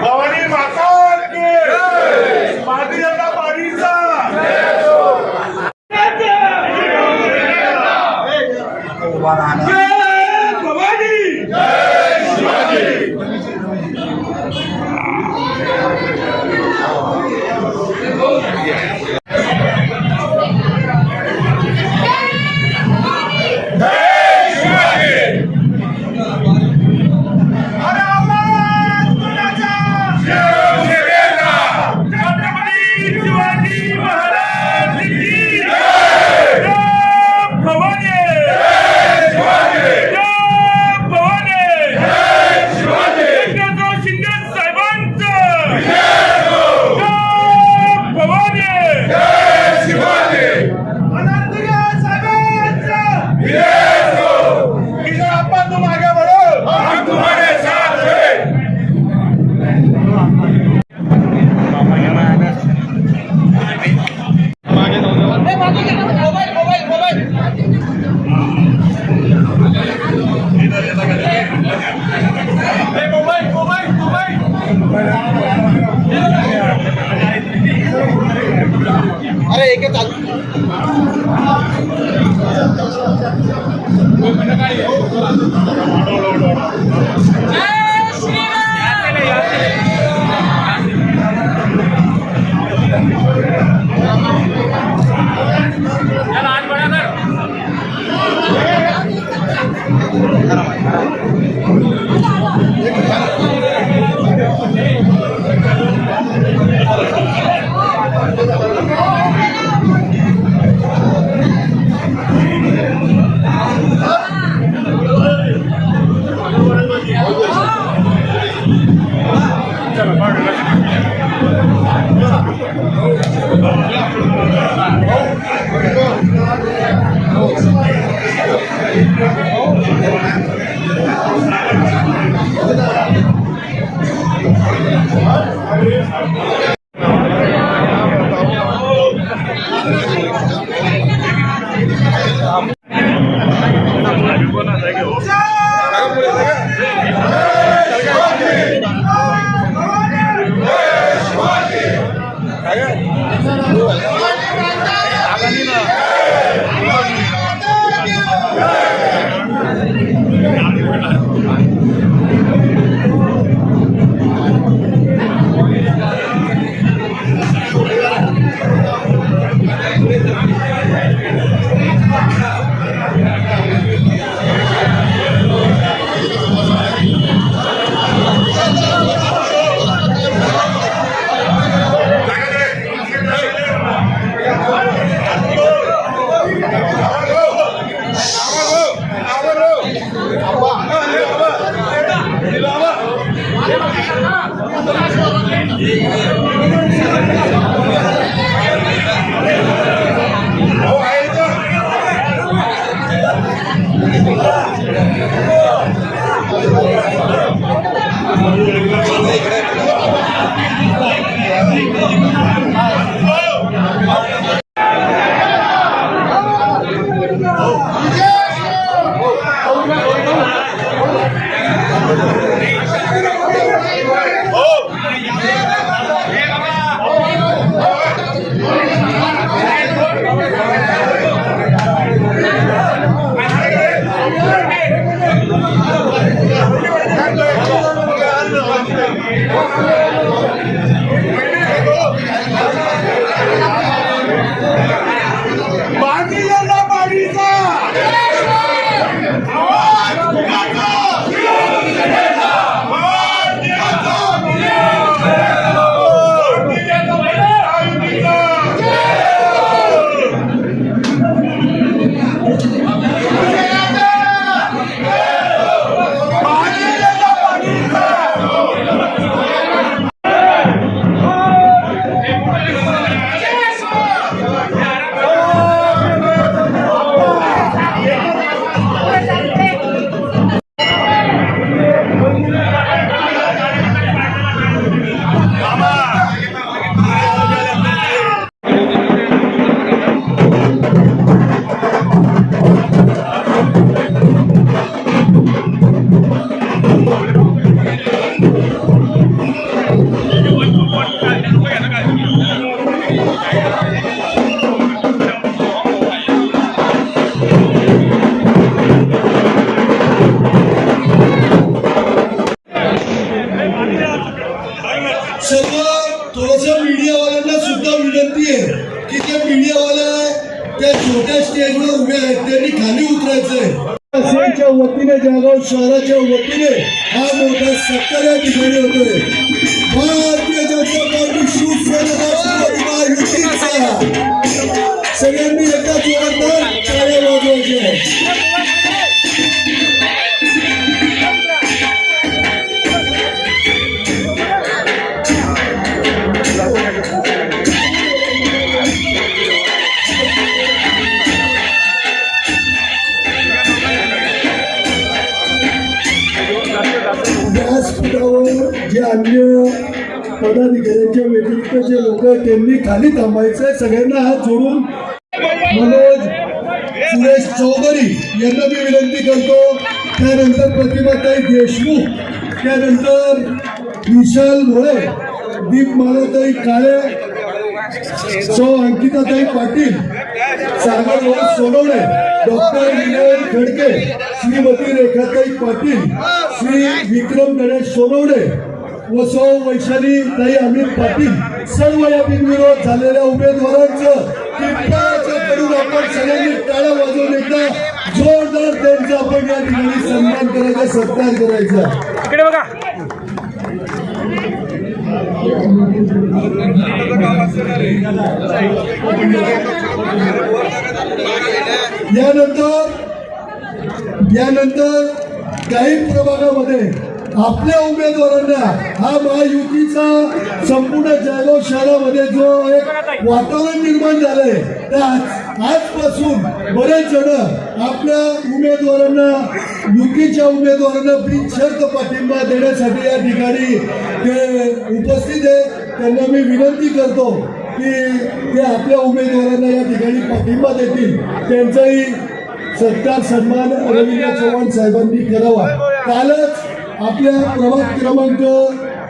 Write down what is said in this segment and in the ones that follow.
भवानी माता की भारतीय जनता पार्टीचा भवानी अरे एक चालू भारतीय जनता पार्टीचा सर्व थोडंसं मीडियावाल्यांना सुद्धा विनंती आहे की ते मीडियावाले त्या छोट्या स्टेजवर उभे आहेत त्यांनी खाली उतरायचंय. असेलच्या वतीने जळगाव शहराच्या वतीने हा मोठा सत्कार या ठिकाणी होतोय. भारतीय जनता पार्टी शिवसेना युतीचा सगळ्यांनी एका जोरदार टाळ्या वाजवायच्या आहेत. व्यासपीठावर जे अन्य पदाधिकाऱ्यांच्या व्यतिरिक्त जे लोक त्यांनी खाली थांबायचंय. सगळ्यांना हात जोडून मनोज सुरेश चौधरी यांना मी विनंती करतो. त्यानंतर प्रतिभाताई देशमुख, त्यानंतर विशाल भोळे, दीपमालाताई काळे, सौ अंकिताताई पाटील, सागरभाऊ सोनवणे, डॉक्टर विनय खडके, श्रीमती रेखाताई पाटील, श्री विक्रम गणेश सोनवणे व सौ वैशाली ताई अमित पाटील, सर्व या बिनविरोध झालेल्या उमेदवारांचं कृपया करून आपण सगळ्यांनी टाळ्या वाजवून एकदा जोरदार त्यांचा आपण या ठिकाणी सन्मान करायचा, सत्कार करायचा. इकडे बघा. यानंतर काही प्रभागामध्ये आपल्या उमेदवारांना हा महायुतीचा संपूर्ण जळगाव शहरामध्ये जो एक वातावरण निर्माण झालंय त्या आजपासून बरेच जण आपल्या उमेदवारांना, युतीच्या उमेदवारांना बिनशर्त पाठिंबा देण्यासाठी या ठिकाणी ते उपस्थित आहे. त्यांना मी विनंती करतो की ते आपल्या उमेदवारांना या ठिकाणी पाठिंबा देतील. त्यांचाही सत्कार सन्मान रवींद्र चव्हाण साहेबांनी करावा. कालच आपल्या प्रभाग क्रमांक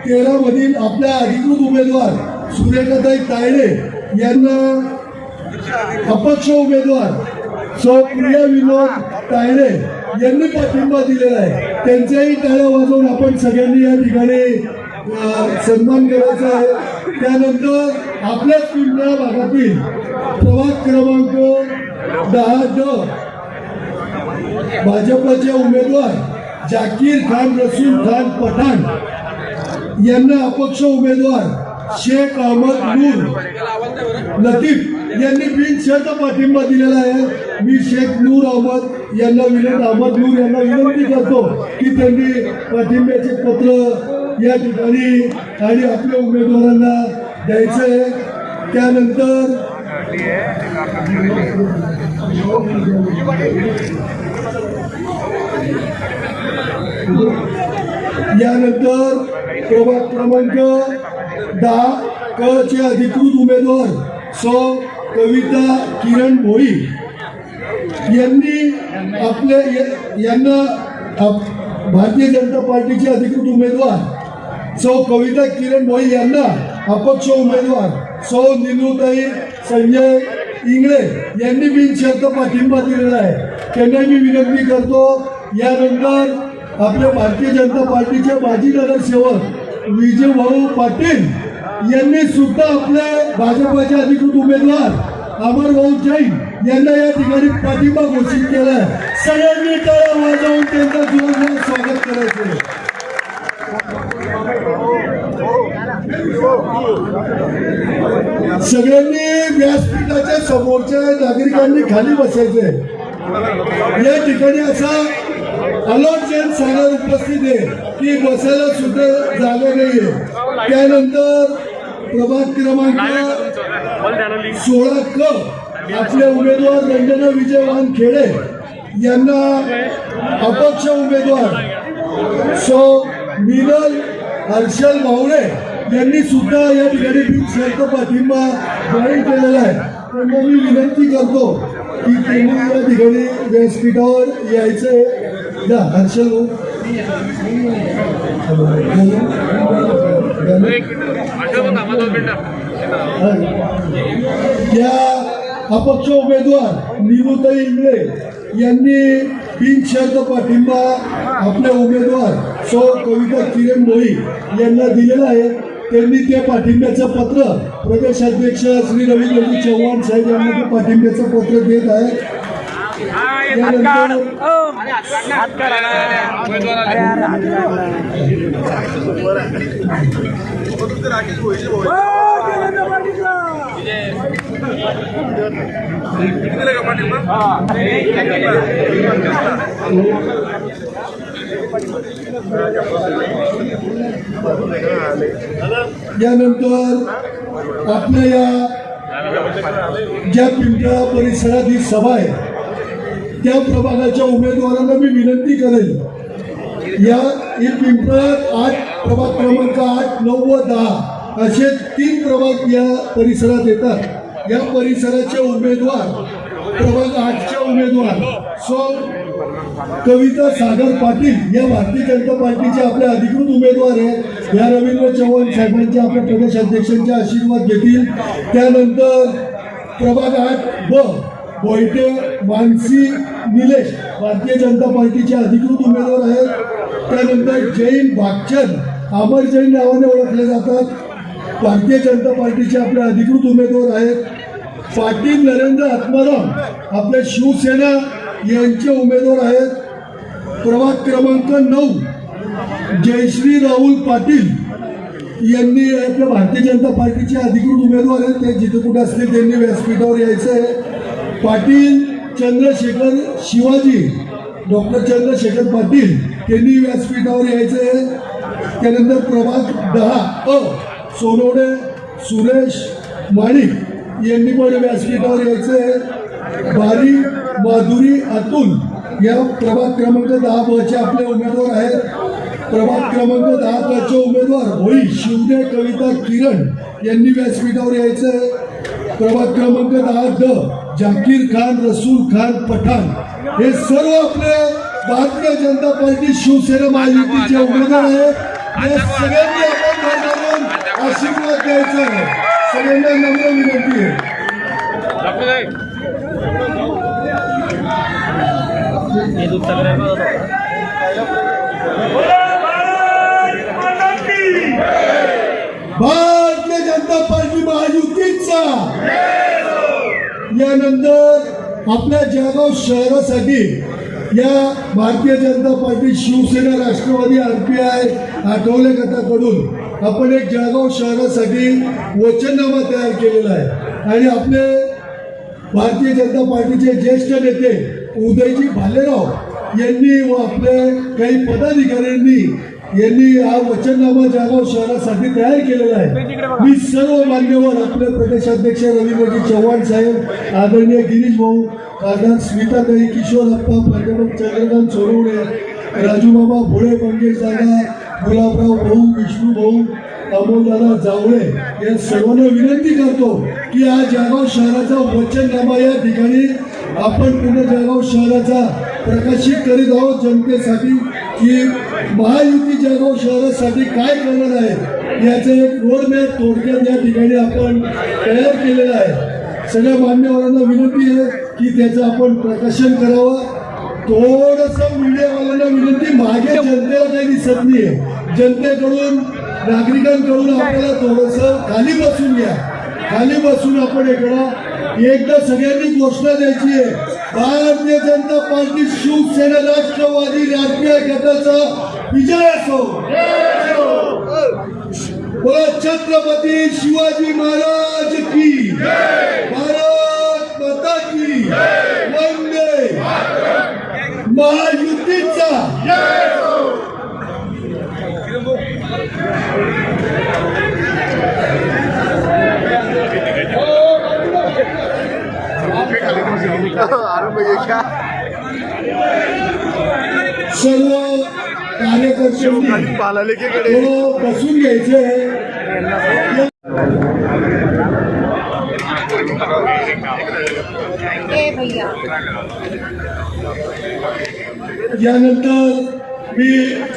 13 मधील आपल्या अधिकृत उमेदवार सुरेखाताई तायडे यांना अपक्ष उमेदवार सौ प्रिया विनोद तायडे यांनी पाठिंबा दिलेला आहे. त्यांच्याही टाळ्या वाजवून आपण सगळ्यांनी या ठिकाणी सन्मान करायचा आहे. त्यानंतर आपल्याच पिंपळा भागातील प्रभाग क्रमांक 10 भाजपचे उमेदवार जाकीर खान रसूल खान पठाण यांना अपक्ष उमेदवार शेख अहमद नूर लतीफ यांनी बिनशर्त पाठिंबा दिलेला आहे. मी शेख नूर अहमद यांना विनंती करतो की त्यांनी पाठिंब्याचे पत्र या ठिकाणी आणि आपल्या उमेदवारांना द्यायचं आहे. त्यानंतर यानंतर प्रभाग क्रमांक 10 क चे अधिकृत उमेदवार सौ कविता किरण भोई यांनी यांना भारतीय जनता पार्टीचे अधिकृत उमेदवार सौ कविता किरण भोई यांना अपक्ष उमेदवार सौ निलूताई संजय इंगळे यांनी बिनशर्त पाठिंबा दिलेला आहे. त्यांना मी विनंती करतो. यानंतर आपल्या भारतीय जनता पार्टीचे माजी नगरसेवक विजय भाऊ पाटील यांनी सुद्धा आपले भाजपचे अधिकृत उमेदवार अमर भाऊ जैन यांना या ठिकाणी पाठिंबा घोषित केला. सगळ्यांनी टाळ्या वाजवून त्यांचं जोरदार स्वागत करायचे. सगळ्यांनी व्यासपीठाच्या समोरच्या नागरिकांनी खाली बसायचे. या ठिकाणी असा अलॉट जन सांगायला उपस्थित आहे की बसायला सुद्धा जागा नाहीये. त्यानंतर प्रभाग क्रमांक 16 क आपले उमेदवार रंजना विजय वानखेडे यांना अपक्ष उमेदवार सो मिनल हर्षल भावडे यांनी सुद्धा या ठिकाणी बिनशर्त पाठिंबा जाहीर केलेला आहे. त्यांना मी विनंती करतो की त्यांनी या ठिकाणी व्यासपीठावर यायचे. हर्षल भाऊ या अपक्ष उमेदवार निवृत्ताई इंगळे यांनी बिनशर्त पाठिंबा आपल्या उमेदवार सौ कविता किरण भोई यांना दिलेला आहे. त्यांनी त्या पाठिंब्याचं पत्र प्रदेशाध्यक्ष श्री रवींद्रजी चव्हाण साहेब यांना ते पाठिंब्याचं पत्र देत आहे. यानंतर आपल्या या ज्या पिंपळा परिसरात ही सभा आहे त्या प्रभागाच्या उमेदवारांना मी विनंती करेल. या पिंपळात 8 प्रभाग क्रमांक 8, 9 व 10 असे 3 प्रभाग या परिसरात येतात. या परिसराचे उमेदवार प्रभाग 8चे उमेदवार सो कविता सागर पाटील या भारतीय जनता पार्टीचे आपले अधिकृत उमेदवार आहेत. या रवींद्र चव्हाण साहेबांच्या आपल्या प्रदेशाध्यक्षांचे आशीर्वाद घेतील. त्यानंतर प्रभाग 8 ब बोयटे मानसी निलेश भारतीय जनता पार्टीचे अधिकृत उमेदवार आहेत. त्यानंतर जैन भागचंद अमर जैन नावाने ओळखले जातात, भारतीय जनता पार्टीचे आपले अधिकृत उमेदवार आहेत. पाटील नरेंद्र आत्माराम आपल्या शिवसेना यांचे उमेदवार आहेत. प्रभाग क्रमांक 9 जयश्री राहुल पाटील यांनी आपल्या भारतीय जनता पार्टीचे अधिकृत उमेदवार आहेत. ते जिथे कुठे असतील त्यांनी व्यासपीठावर यायचं आहे. पाटील चंद्रशेखर शिवाजी डॉक्टर चंद्रशेखर पाटील त्यांनी व्यासपीठावर यायचं आहे. त्यानंतर प्रभाग 10 सोनवणे सुरेश माणिक यांनी पण व्यासपीठावर यायचं आहे. बारी माधुरी अतुल या प्रभाग क्रमांक 10 ब चे आपले उमेदवार आहेत. प्रभाग क्रमांक 10 क चे उमेदवार होई शिवदे कविता किरण यांनी व्यासपीठावर यायचं आहे. प्रभाग क्रमांक 10 ड जाकीर खान रसूल खान पठाण हे सर्व आपले भारतीय जनता पार्टी शिवसेना महायुतीचे उमेदवार आहेत. या सगळ्यांनी आपण भरभरून आशीर्वाद द्यायचा आहे. सगळ्यांना नम्र विनंती आहे. भारतीय जनता पार्टी महायुतीचा. यानंतर आपल्या जळगाव शहरासाठी या भारतीय जनता पार्टी शिवसेना राष्ट्रवादी RPI आठवले गटाकडून आपण एक जळगाव शहरासाठी वचननामा तयार केलेला आहे. आणि आपले भारतीय जनता पार्टीचे ज्येष्ठ नेते उदयजी भालेराव यांनी व आपले काही पदाधिकाऱ्यांनी यांनी हा वचननामा जळगाव शहरासाठी तयार केलेला आहे. मी सर्व मान्यवर आपले प्रदेशाध्यक्ष रवींद्रजी चव्हाण साहेब, आदरणीय गिरीश भाऊ, खासदार स्मिताताई, किशोरप्पा, प्राध्यापक चंद्रकांत सोनवणे, राजूबाबा भोळे, मंगेश दादा, गुलाबराव भाऊ, विष्णू भाऊ, अमोलदादा जावळे या सर्वांना विनंती करतो की हा जळगाव शहराचा वचननामा या ठिकाणी आपण पुणे जळगाव शहराचा प्रकाशित करीत आहोत जनतेसाठी की महायुती जळगाव शहरासाठी काय करणार आहे याचं एक रोडमॅप थोडक्यात या ठिकाणी आपण तयार केलेला आहे. सगळ्या मान्यवरांना विनंती आहे की त्याचं आपण प्रकाशन करावं. थोडंसं मीडियावाल्यांना विनंती, मागे जनतेला काही दिसत नाहीये. जनतेकडून नागरिकांकडून आपल्याला थोडंसं खाली बसून घ्या. खाली बसून आपण एकदा सगळ्यांनी घोषणा द्यायची आहे. भारतीय जनता पार्टी शिवसेना राष्ट्रवादी RPI गटाचा विजय असो. बोला छत्रपती शिवाजी महाराज की, भारत माता की, वंदे महायुतीचा सर्व कार्यकर्त्यांनी बसून घ्यायचे. यानंतर मी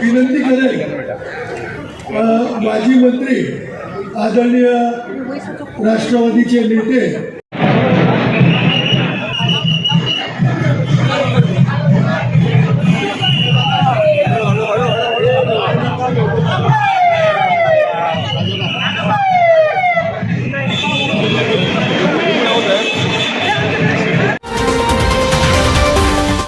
विनंती करेन माजी मंत्री आदरणीय राष्ट्रवादीचे नेते